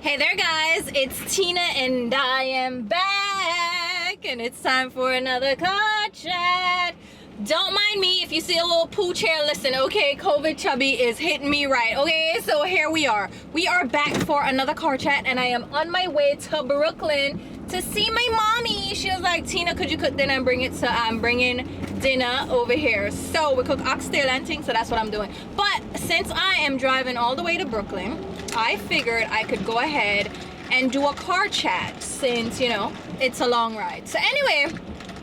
Hey there guys, it's Tina and I am back and it's time for another car chat. Don't mind me if you see a little pooch hair. Listen, okay, COVID chubby is hitting me right. Okay, so here we are. We are back for another car chat and I am on my way to Brooklyn to see my mommy. She was like, Tina, could you cook dinner and bring it? So I'm bringing dinner over here. So we cook oxtail and things, so that's what I'm doing. But since I am driving all the way to Brooklyn, I figured I could go ahead and do a car chat since, you know, it's a long ride. So anyway,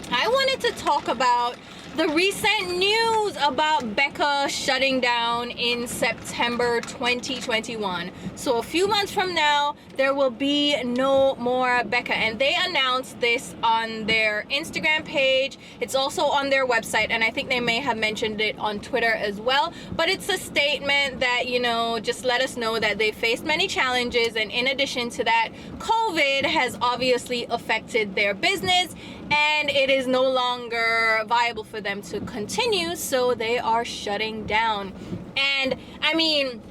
I wanted to talk about the recent news about Becca shutting down in September 2021. So a few months from now, there will be no more Becca. And they announced this on their Instagram page. It's also on their website. And I think they may have mentioned it on Twitter as well. But it's a statement that, you know, just let us know that they faced many challenges. And in addition to that, COVID has obviously affected their business. And it is no longer viable for them to continue, so they are shutting down. And I mean,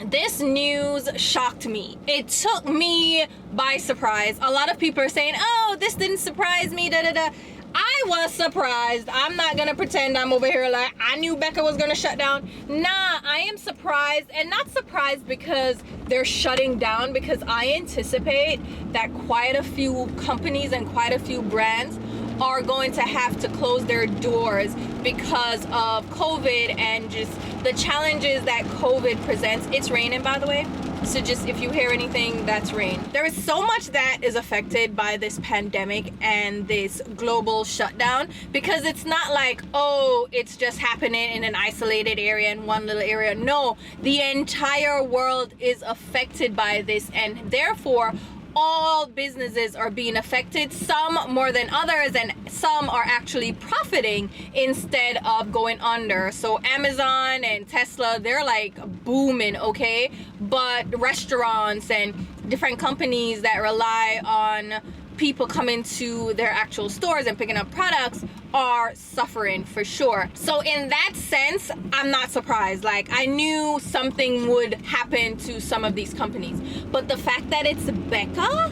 this news shocked me. It took me by surprise. A lot of people are saying, oh, this didn't surprise me, da da da. I was surprised. I'm not gonna pretend I'm over here like I knew Becca was gonna shut down. Nah, I am surprised, and not surprised because they're shutting down, because I anticipate that quite a few companies and quite a few brands are going to have to close their doors because of COVID and just the challenges that COVID presents. It's raining, by the way. So just if you hear anything, that's rain. There is so much that is affected by this pandemic and this global shutdown, because it's not like, oh, it's just happening in an isolated area in one little area. No, the entire world is affected by this, and therefore all businesses are being affected, some more than others, and some are actually profiting instead of going under. So Amazon and Tesla, they're like booming, okay? But restaurants and different companies that rely on people coming to their actual stores and picking up products are suffering for sure. So in that sense, I'm not surprised. Like, I knew something would happen to some of these companies, but the fact that it's Becca,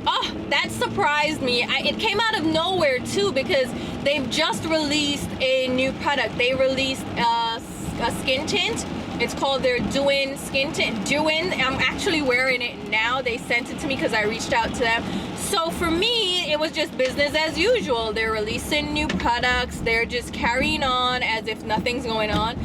oh, that surprised me. It came out of nowhere too, because they've just released a new product. They released a skin tint. It's called their Doing skin tint. Doing, I'm actually wearing it now. They sent it to me because I reached out to them. So for me, it was just business as usual. They're releasing new products. They're just carrying on as if nothing's going on.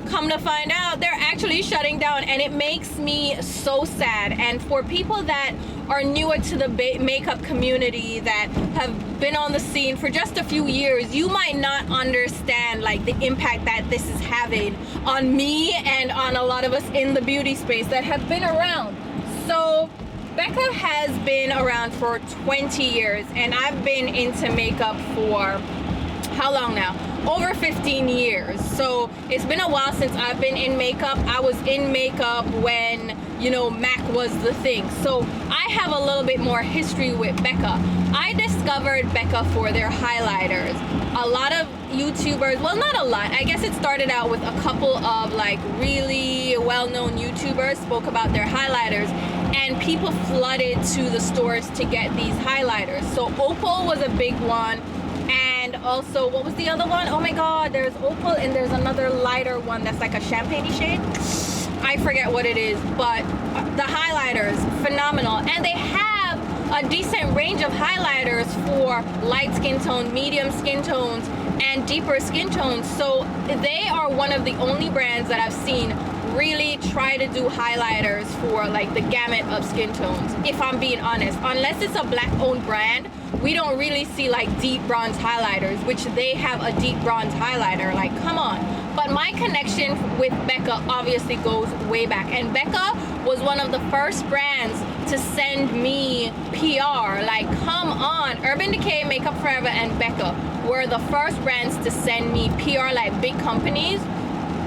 Come to find out, they're actually shutting down, and it makes me so sad. And for people that are newer to the makeup community, that have been on the scene for just a few years, you might not understand like the impact that this is having on me and on a lot of us in the beauty space that have been around. So Becca has been around for 20 years, and I've been into makeup for how long now? Over 15 years. So it's been a while since I've been in makeup. I was in makeup when, you know, MAC was the thing. So I have a little bit more history with Becca. I discovered Becca for their highlighters. A lot of YouTubers, well, not a lot, I guess it started out with a couple of like really well-known YouTubers spoke about their highlighters, and people flooded to the stores to get these highlighters. So Opal was a big one. And also, what was the other one? Oh my god, there's Opal and there's another lighter one that's like a champagne shade. I forget what it is, but the highlighters, phenomenal. And they have a decent range of highlighters for light skin tone, medium skin tones, and deeper skin tones. So they are one of the only brands that I've seen really try to do highlighters for like the gamut of skin tones, if I'm being honest. Unless it's a black owned brand, we don't really see like deep bronze highlighters, which they have a deep bronze highlighter. Like, come on. But my connection with Becca obviously goes way back, and Becca was one of the first brands to send me PR. Like, come on. Urban Decay, Makeup Forever, and Becca were the first brands to send me PR, like big companies.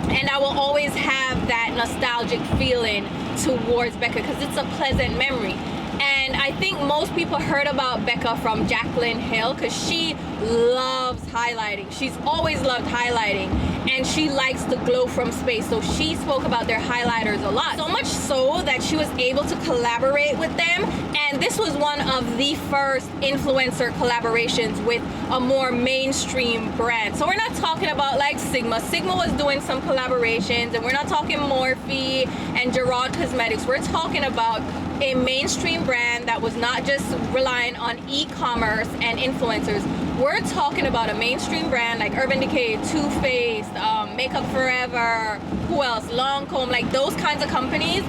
And I will always have that nostalgic feeling towards Becca because it's a pleasant memory. And I think most people heard about Becca from Jaclyn Hill because she loves highlighting. She's always loved highlighting. and she likes the glow from space. So she spoke about their highlighters a lot. So much so that she was able to collaborate with them. And this was one of the first influencer collaborations with a more mainstream brand. So we're not talking about like Sigma. Sigma was doing some collaborations, and we're not talking Morphe and Gerard Cosmetics. We're talking about a mainstream brand that was not just relying on e-commerce and influencers. We're talking about a mainstream brand like Urban Decay, Too Faced, Makeup Forever, who else? Lancome, like those kinds of companies.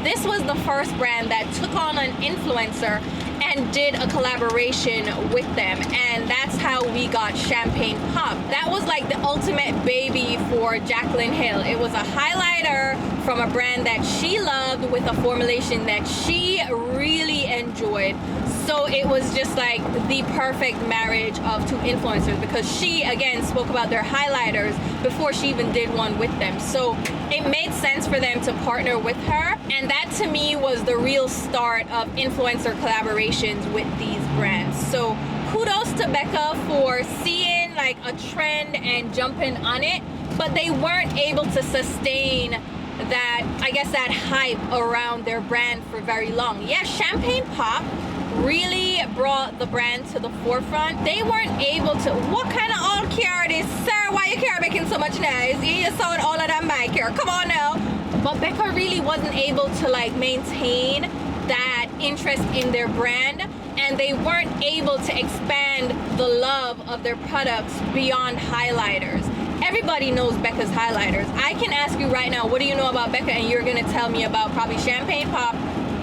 This was the first brand that took on an influencer and did a collaboration with them, and that's how we got Champagne Pop. That was like the ultimate baby for Jaclyn Hill. It was a highlighter from a brand that she loved with a formulation that she really enjoyed. So it was just like the perfect marriage of two influencers, because she again spoke about their highlighters before she even did one with them. So it made sense for them to partner with her, and that to me was the real start of influencer collaborations with these brands. So kudos to Becca for seeing like a trend and jumping on it, but they weren't able to sustain that, I guess, that hype around their brand for very long. Yeah, Champagne Pop really brought the brand to the forefront. They weren't able to. What kind of old car is, sir? Why you car making so much noise? You sold all of that bike here. Come on now. But Becca really wasn't able to like maintain that interest in their brand, and they weren't able to expand the love of their products beyond highlighters. Everybody knows Becca's highlighters. I can ask you right now, what do you know about Becca? And you're gonna tell me about probably Champagne Pop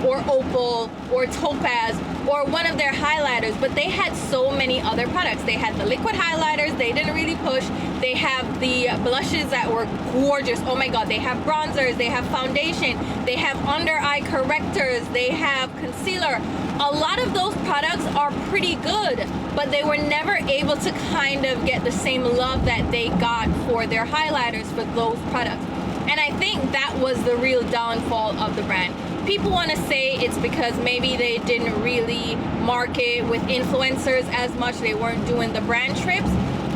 or Opal or Topaz or one of their highlighters. But they had so many other products. They had the liquid highlighters, they didn't really push. They have the blushes that were gorgeous. Oh my god, they have bronzers, they have foundation, they have under eye correctors, they have concealer. A lot of those products are pretty good, but they were never able to kind of get the same love that they got for their highlighters for those products. And I think that was the real downfall of the brand. People want to say it's because maybe they didn't really market with influencers as much, they weren't doing the brand trips,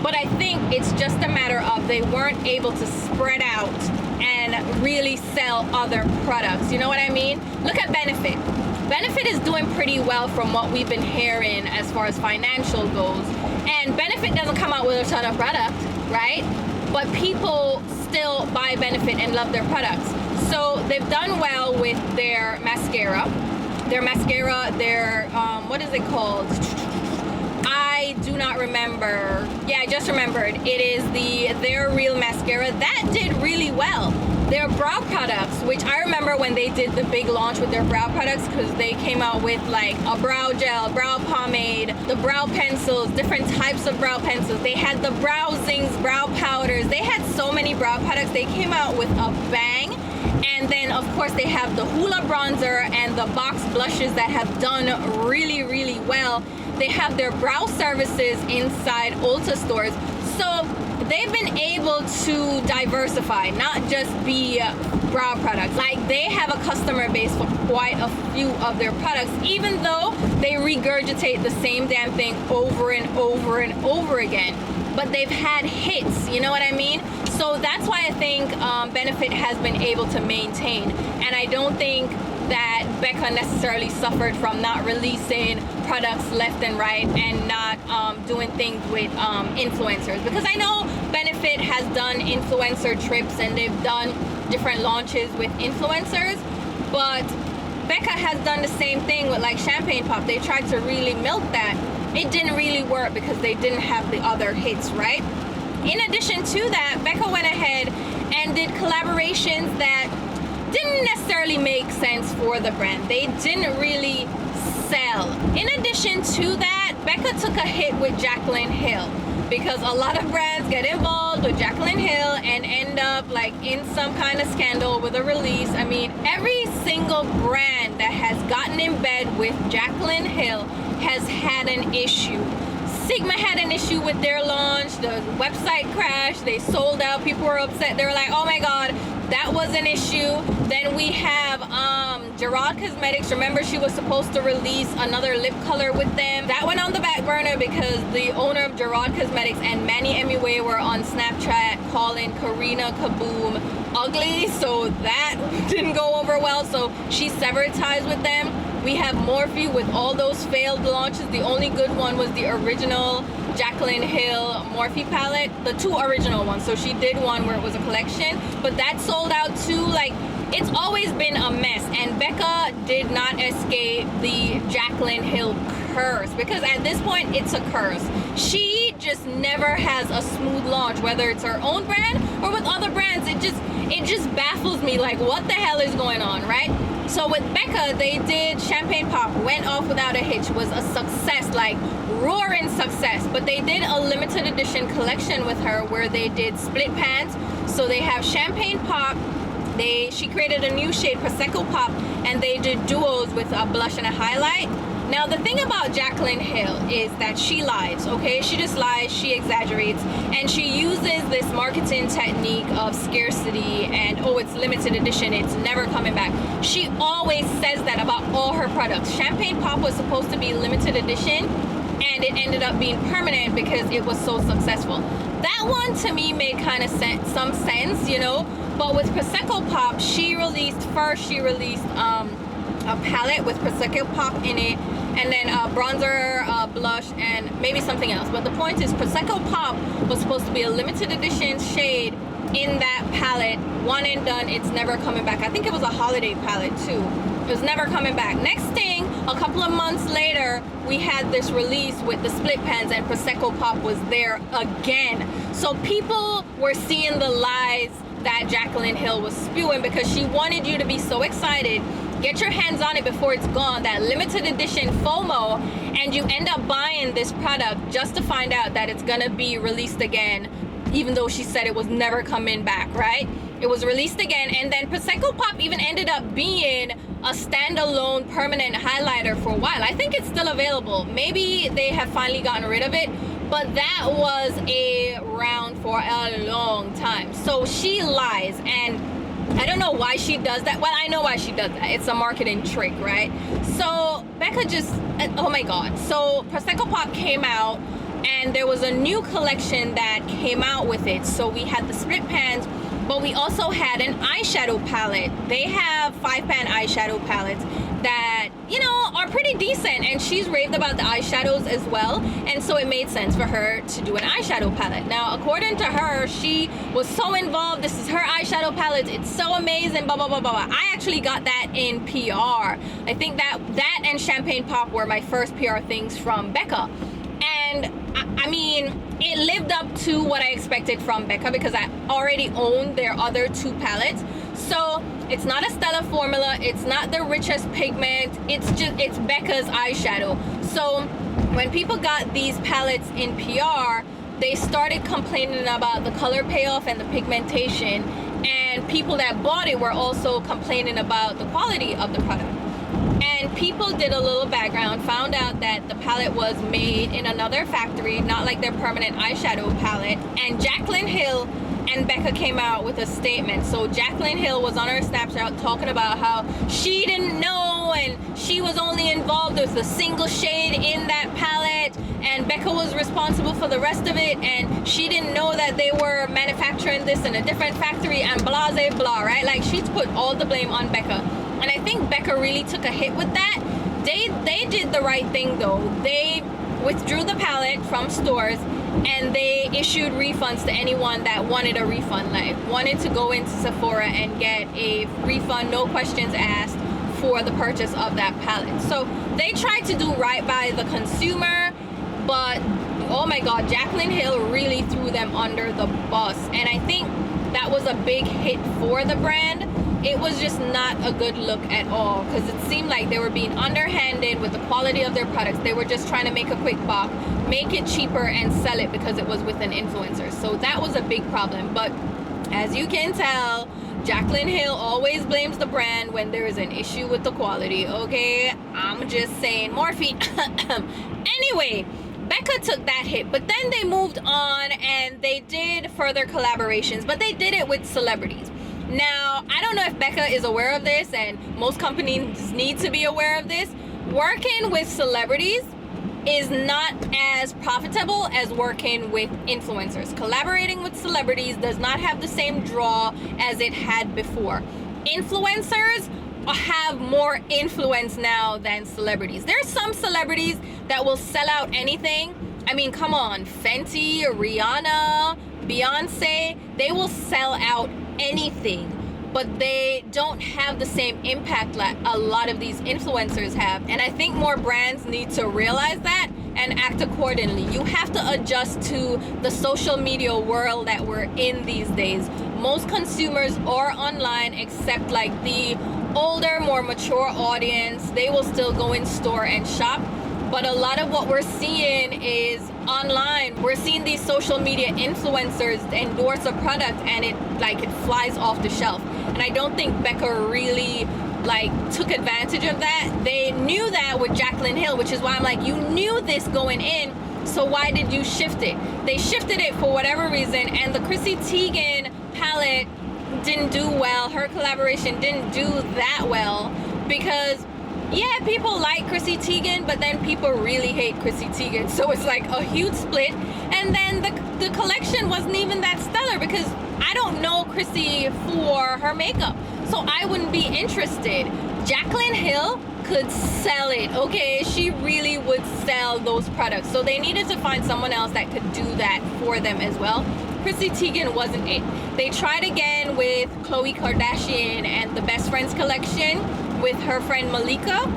but I think it's just a matter of they weren't able to spread out and really sell other products. You know what I mean? Look at Benefit. Benefit is doing pretty well from what we've been hearing as far as financial goes. And Benefit doesn't come out with a ton of product, right? But people still buy Benefit and love their products. So they've done well with their mascara. Their what is it called? I do not remember. Yeah, I just remembered. It is their Real Mascara. That did really well. Their brow products, which I remember when they did the big launch with their brow products, because they came out with like a brow gel, brow pomade, the brow pencils, different types of brow pencils. They had the brow zings, brow powders. They had so many brow products. They came out with a bang. And then of course they have the Hoola bronzer and the box blushes that have done really, really well. They have their brow services inside Ulta stores. So they've been able to diversify, not just be brow products. Like they have a customer base for quite a few of their products, even though they regurgitate the same damn thing over and over and over again. But they've had hits, you know what I mean? So that's why I think Benefit has been able to maintain. And I don't think that Becca necessarily suffered from not releasing products left and right and not doing things with influencers. Because I know Benefit has done influencer trips and they've done different launches with influencers, but Becca has done the same thing with like Champagne Pop. They tried to really milk that. It didn't really work because they didn't have the other hits, right? In addition to that, Becca went ahead and did collaborations that didn't necessarily make sense for the brand. They didn't really sell. In addition to that, Becca took a hit with Jaclyn Hill, because a lot of brands get involved with Jaclyn Hill and end up like in some kind of scandal with a release. I mean, every single brand that has gotten in bed with Jaclyn Hill has had an issue. Sigma had an issue with their launch. The website crashed. They sold out. People were upset. They were like, oh my god, that was an issue. Then we have Gerard Cosmetics. Remember, she was supposed to release another lip color with them. That went on the back burner because the owner of Gerard Cosmetics and Manny Emiwe were on Snapchat calling Karina Kaboom ugly, so that didn't go over well, so she severed ties with them. We have Morphe with all those failed launches. The only good one was the original Jaclyn Hill Morphe palette, the 2 original ones. So she did one where it was a collection, but that sold out too. Like, it's always been a mess, and Becca did not escape the Jaclyn Hill curse, because at this point it's a curse. She just never has a smooth launch, whether it's her own brand or with other brands. It just baffles me, like, what the hell is going on, right? So with Becca, they did Champagne Pop, went off without a hitch, was a success, like roaring success. But they did a limited edition collection with her where they did split pans. So they have Champagne Pop, she created a new shade, Prosecco Pop, and they did duos with a blush and a highlight. Now, the thing about Jaclyn Hill is that she lies, okay? She just lies, she exaggerates, and she uses this marketing technique of scarcity and, oh, it's limited edition, it's never coming back. She always says that about all her products. Champagne Pop was supposed to be limited edition, and it ended up being permanent because it was so successful. That one, to me, made kind of some sense, you know? But with Prosecco Pop, she released a palette with Prosecco Pop in it, and then a bronzer, blush, and maybe something else. But the point is, Prosecco Pop was supposed to be a limited edition shade in that palette. One and done, it's never coming back. I think it was a holiday palette too. It was never coming back. Next thing, a couple of months later, we had this release with the split pans, and Prosecco Pop was there again. So people were seeing the lies that Jaclyn Hill was spewing because she wanted you to be so excited, get your hands on it before it's gone, that limited edition FOMO, and you end up buying this product just to find out that it's gonna be released again, even though she said it was never coming back, right? It was released again, and then Prosecco Pop even ended up being a standalone permanent highlighter for a while. I think it's still available. Maybe they have finally gotten rid of it, but that was around for a long time. So she lies, and I don't know why she does that. Well, I know why she does that. It's a marketing trick, right? So Becca just, oh my God. So Prosecco Pop came out, and there was a new collection that came out with it. So we had the split pans, but we also had an eyeshadow palette. They have 5-pan eyeshadow palettes that, you know, are pretty decent, and she's raved about the eyeshadows as well, and so it made sense for her to do an eyeshadow palette. Now, according to her, she was so involved. This is her eyeshadow palette, it's so amazing, blah blah blah blah blah. I actually got that in PR. I think that and Champagne Pop were my first PR things from Becca, and I mean, it lived up to what I expected from Becca because I already owned their other 2 palettes. So it's not a Stella formula, it's not the richest pigment, it's Becca's eyeshadow. So when people got these palettes in PR, they started complaining about the color payoff and the pigmentation, and people that bought it were also complaining about the quality of the product. And people did a little background, found out that the palette was made in another factory, not like their permanent eyeshadow palette. And Jaclyn Hill and Becca came out with a statement. So Jaclyn Hill was on her Snapchat talking about how she didn't know, and she was only involved with a single shade in that palette, and Becca was responsible for the rest of it, and she didn't know that they were manufacturing this in a different factory, and blah blah blah, right? Like, she's put all the blame on Becca. And I think Becca really took a hit with that. They did the right thing though. They withdrew the palette from stores, and they issued refunds to anyone that wanted a refund, like wanted to go into Sephora and get a refund, no questions asked, for the purchase of that palette. So they tried to do right by the consumer, but oh my God, Jaclyn Hill really threw them under the bus. And I think that was a big hit for the brand. It was just not a good look at all, because it seemed like they were being underhanded with the quality of their products. They were just trying to make a quick buck, make it cheaper, and sell it because it was with an influencer. So that was a big problem. But as you can tell, Jaclyn Hill always blames the brand when there is an issue with the quality, okay? I'm just saying, Morphe. Anyway, Becca took that hit, but then they moved on and they did further collaborations, but they did it with celebrities. Now, I don't know if Becca is aware of this, and most companies need to be aware of this. Working with celebrities is not as profitable as working with influencers. Collaborating with celebrities does not have the same draw as it had before. Influencers have more influence now than celebrities. There's some celebrities that will sell out anything. I mean, come on, Fenty, Rihanna, Beyonce, they will sell out anything, but they don't have the same impact like a lot of these influencers have. And I think more brands need to realize that and act accordingly. You have to adjust to the social media world that we're in these days. Most consumers are online, except like the older, more mature audience. They will still go in store and shop. But a lot of what we're seeing is online. We're seeing these social media influencers endorse a product and it flies off the shelf. And I don't think Becca really took advantage of that. They knew that with Jaclyn Hill, which is why I'm like, you knew this going in, so why did you shift it? They shifted it for whatever reason, and the Chrissy Teigen palette didn't do well. Her collaboration didn't do that well because yeah, people like Chrissy Teigen, but then people really hate Chrissy Teigen. So it's like a huge split. And then the collection wasn't even that stellar because I don't know Chrissy for her makeup. So I wouldn't be interested. Jaclyn Hill could sell it, okay? She really would sell those products. So they needed to find someone else that could do that for them as well. Chrissy Teigen wasn't it. They tried again with Khloe Kardashian and the Best Friends collection with her friend Malika.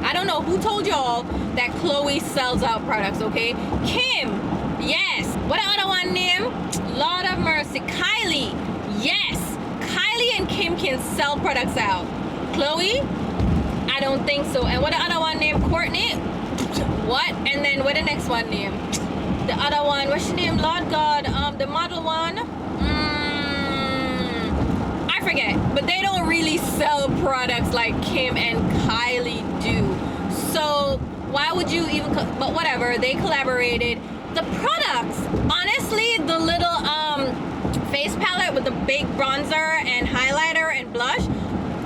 I don't know who told y'all that Khloe sells out products, okay? Kim, yes. What the other one name? Lord of mercy. Kylie, yes. Kylie and Kim can sell products out. Khloe, I don't think so. And what the other one named? Courtney? What? And then what the next one named? The other one, what's your name? Lord God, the model one? I forget. But they don't really sell products like Kim and Kylie do. So why would you even, but whatever, they collaborated. The products, honestly, the little face palette with the big bronzer and highlighter and blush,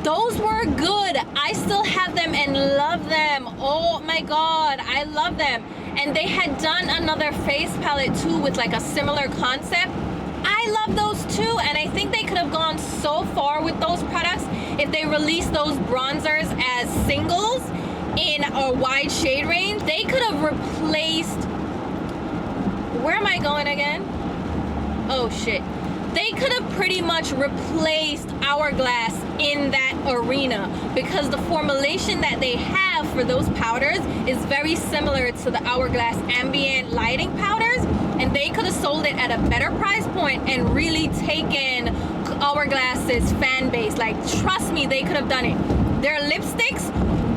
those were good. I still have them and love them. Oh my God, I love them. And they had done another face palette too with like a similar concept. I love those too, and I think they could have gone so far with those products if they released those bronzers as singles in a wide shade range. They could have replaced, where am I going again? Oh shit. They could have pretty much replaced Hourglass in that arena because the formulation that they have for those powders is very similar to the Hourglass ambient lighting powders, and they could have sold it at a better price point and really taken Hourglass's fan base. Like, trust me, they could have done it. Their lipsticks,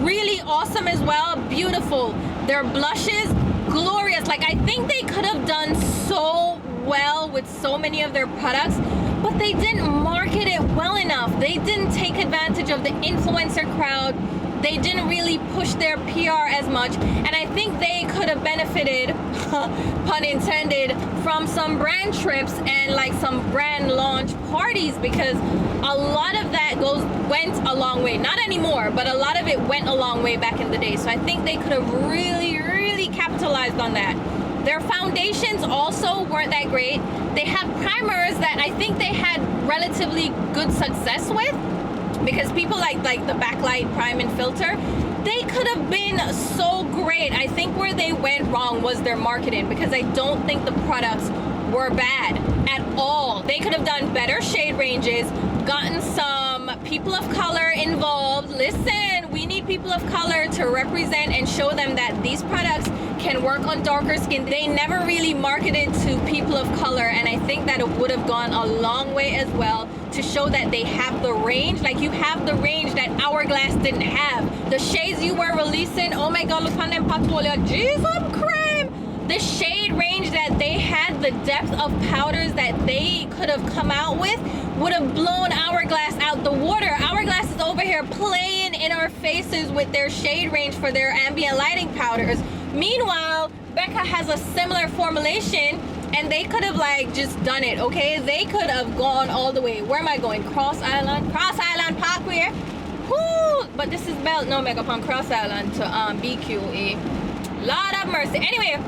really awesome as well, beautiful. Their blushes, glorious. Like, I think they could have done so well with so many of their products, but they didn't market it well enough. They didn't take advantage of the influencer crowd. They didn't really push their PR as much, and I think they could have benefited, pun intended, from some brand trips and like some brand launch parties, because a lot of that went a long way. Not anymore, but a lot of it went a long way back in the day. So I think they could have really capitalized on that. Their foundations also weren't that great. They had primers that I think they had relatively good success with, because people like the backlight prime and filter, they could have been so great. I think where they went wrong was their marketing, because I don't think the products were bad at all. They could have done better shade ranges, gotten some people of color involved. Listen, we need people of color to represent and show them that these products can work on darker skin. They never really marketed to people of color, and I think that it would have gone a long way as well to show that they have the range. Like, you have the range that Hourglass didn't have. The shades you were releasing, oh my God, look on them portfolio, Jesus cream. The shade range that they had, the depth of powders that they could have come out with would have blown Hourglass out the water. Hourglass is over here playing in our faces with their shade range for their ambient lighting powders. Meanwhile, Becca has a similar formulation. And they could have like just done it, okay? They could have gone all the way. Where am I going? Cross Island Parkway. Whoo! But this is Belt, no Mega Pond, Cross Island to BQA. Lord have mercy. Anyway,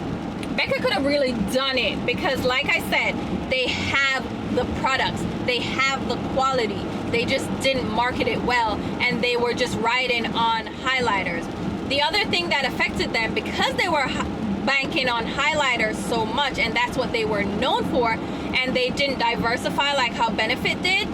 Becca could have really done it because, like I said, they have the products, they have the quality. They just didn't market it well, and they were just riding on highlighters. The other thing that affected them, because they were banking on highlighters so much, and that's what they were known for, and they didn't diversify like how Benefit did,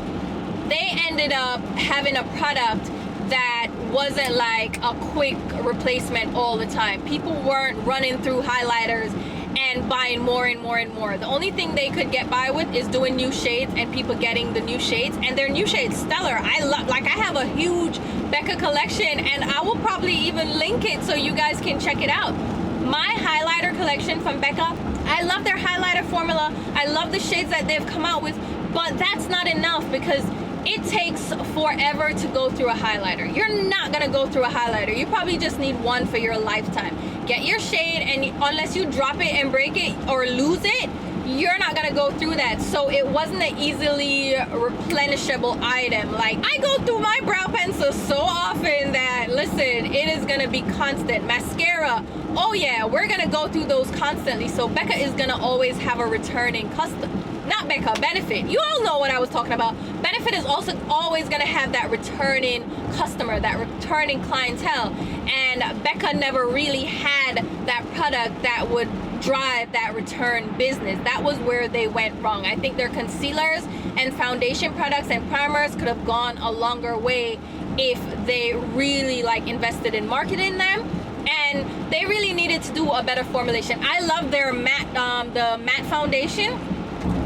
they ended up having a product that wasn't like a quick replacement all the time. People weren't running through highlighters and buying more and more and more. The only thing they could get by with is doing new shades and people getting the new shades, and their new shades stellar. I love, like, I have a huge Becca collection, and I will probably even link it so you guys can check it out. My highlighter collection from Becca, I love their highlighter formula. I love the shades that they've come out with, but that's not enough because it takes forever to go through a highlighter. You're not gonna go through a highlighter. You probably just need one for your lifetime. Get your shade, and unless you drop it and break it or lose it, you're not gonna go through that. So it wasn't an easily replenishable item. Like, I go through my brow pencil so often that, listen, it is gonna be constant. Mascara, oh yeah, we're gonna go through those constantly. So Becca is gonna always have a returning customer. Not Becca, Benefit. You all know what I was talking about. Benefit is also always gonna have that returning customer, that returning clientele. And Becca never really had that product that would drive that return business. That was where they went wrong. I think their concealers and foundation products and primers could have gone a longer way if they really like invested in marketing them. And they really needed to do a better formulation. I love their matte, the matte foundation.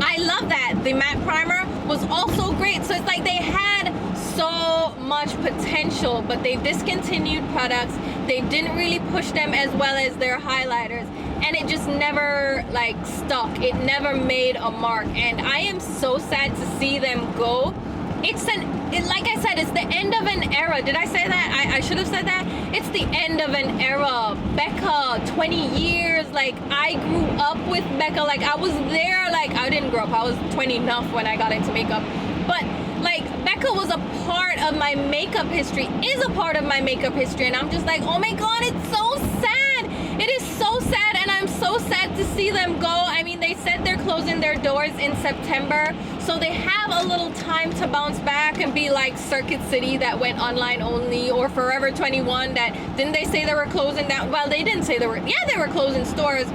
I love that. The matte primer was also great. So it's like they had so much potential, but they discontinued products. They didn't really push them as well as their highlighters, and it just never like stuck. It never made a mark, and I am so sad to see them go. Like I said, it's the end of an era. Did I say that? I should have said that. It's the end of an era. Becca, 20 years. Like, I grew up with Becca. Like, I was there. Like, I didn't grow up. I was 20 enough when I got into makeup. But, like, Becca was a part of my makeup history, is a part of my makeup history. And I'm just like, oh my God, it's so sad. It is so sad, and I'm so sad to see them go. I mean, they said they're closing their doors in September, so they have a little time to bounce back and be like Circuit City that went online only, or Forever 21 that, didn't they say they were closing down? Well, they didn't say they were, yeah, they were closing stores,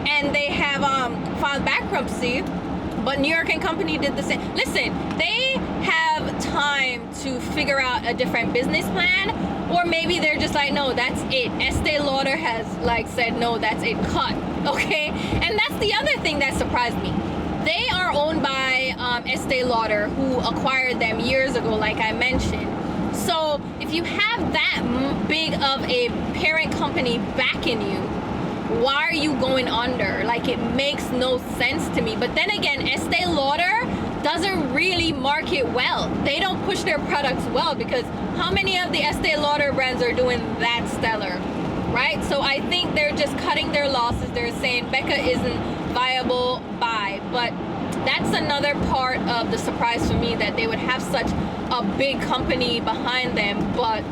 and they have filed bankruptcy, but New York and Company did the same. Listen, they have time to figure out a different business plan, or maybe they're just like, no, that's it. Estee Lauder has like said, no, that's it, cut, okay? And that's the other thing that surprised me. They are owned by Estee Lauder, who acquired them years ago, like I mentioned. So if you have that big of a parent company backing you, why are you going under? Like, it makes no sense to me. But then again, Estee Lauder doesn't really market well. They don't push their products well, because how many of the Estee Lauder brands are doing that stellar, right? So I think they're just cutting their losses. They're saying Becca isn't viable, buy. But that's another part of the surprise for me, that they would have such a big company behind them, but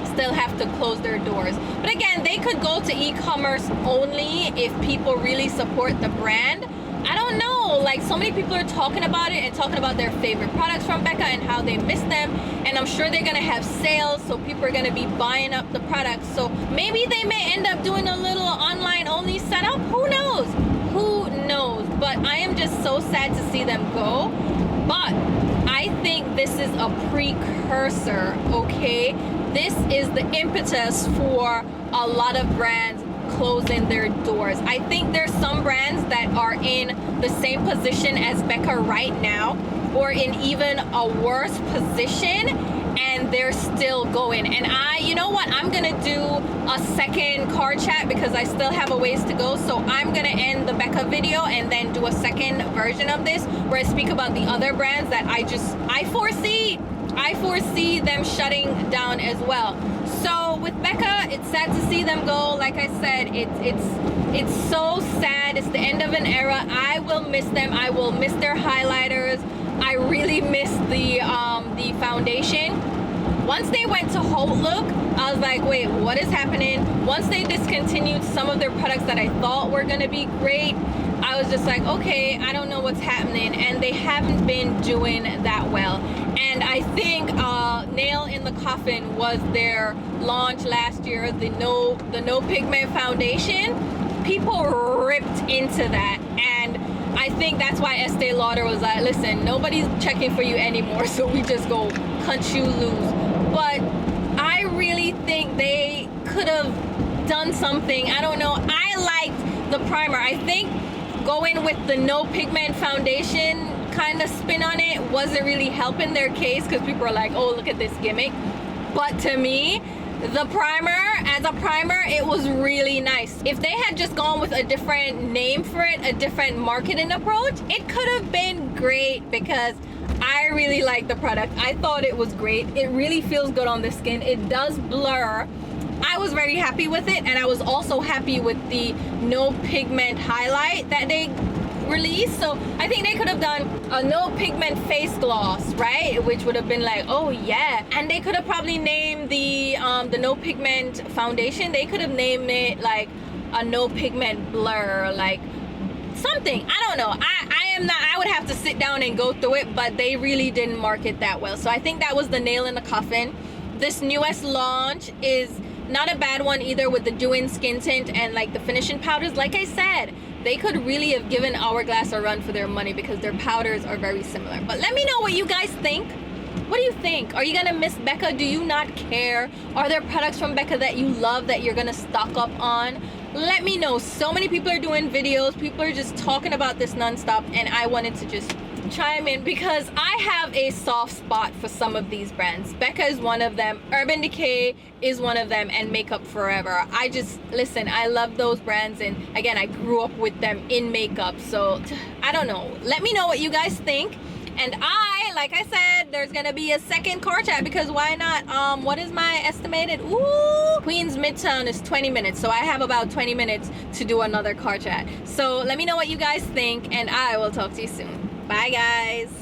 still have to close their doors. But again, they could go to e-commerce only if people really support the brand. I don't know, like, so many people are talking about it and talking about their favorite products from Becca and how they miss them, and I'm sure they're gonna have sales, so people are gonna be buying up the products. So maybe they may end up doing a little online only setup. Who knows? Who knows? But I am just so sad to see them go. But I think this is a precursor, okay? This is the impetus for a lot of brands closing their doors. I think there's some brands that are in the same position as Becca right now, or in even a worse position, and they're still going. And you know what, I'm gonna do a second car chat because I still have a ways to go. So I'm gonna end the Becca video and then do a second version of this where I speak about the other brands that I foresee I foresee them shutting down as well. So with Becca, it's sad to see them go. Like I said, it's so sad. It's the end of an era. I will miss them. I will miss their highlighters. I really miss the foundation. Once they went to Whole Look, I was like, wait, what is happening? Once they discontinued some of their products that I thought were gonna be great, I was just like, okay, I don't know what's happening. And they haven't been doing that well. And I think nail in the coffin was their launch last year, the no pigment foundation. People ripped into that, and I think that's why Estee Lauder was like, listen, nobody's checking for you anymore, so we just go cut you loose. But I really think they could have done something. I don't know. I liked the primer. I think going with the no pigment foundation kind of spin on it wasn't really helping their case, because people are like, oh, look at this gimmick. But to me, the primer, as a primer, it was really nice. If they had just gone with a different name for it, a different marketing approach, it could have been great, because I really like the product. I thought it was great. It really feels good on the skin. It does blur. I was very happy with it, and I was also happy with the no pigment highlight that they released. So I think they could have done a no pigment face gloss, right, which would have been like, oh yeah. And they could have probably named the no pigment foundation, they could have named it like a no pigment blur, like something. I don't know. I would have to sit down and go through it, but they really didn't market that well. So I think that was the nail in the coffin. This newest launch is not a bad one either, with the Dew-In Skin Tint and like the finishing powders. Like I said, they could really have given Hourglass a run for their money, because their powders are very similar. But let me know what you guys think. What do you think? Are you gonna miss Becca? Do you not care? Are there products from Becca that you love that you're gonna stock up on? Let me know. So many people are doing videos. People are just talking about this nonstop, and I wanted to just chime in because I have a soft spot for some of these brands. Becca is one of them, Urban Decay is one of them, and Makeup Forever. I just, listen, I love those brands, and again, I grew up with them in makeup, so I don't know. Let me know what you guys think. And like I said, there's gonna be a second car chat, because why not? What is my estimated? Queens Midtown is 20 minutes, so I have about 20 minutes to do another car chat. So let me know what you guys think, and I will talk to you soon. Bye guys.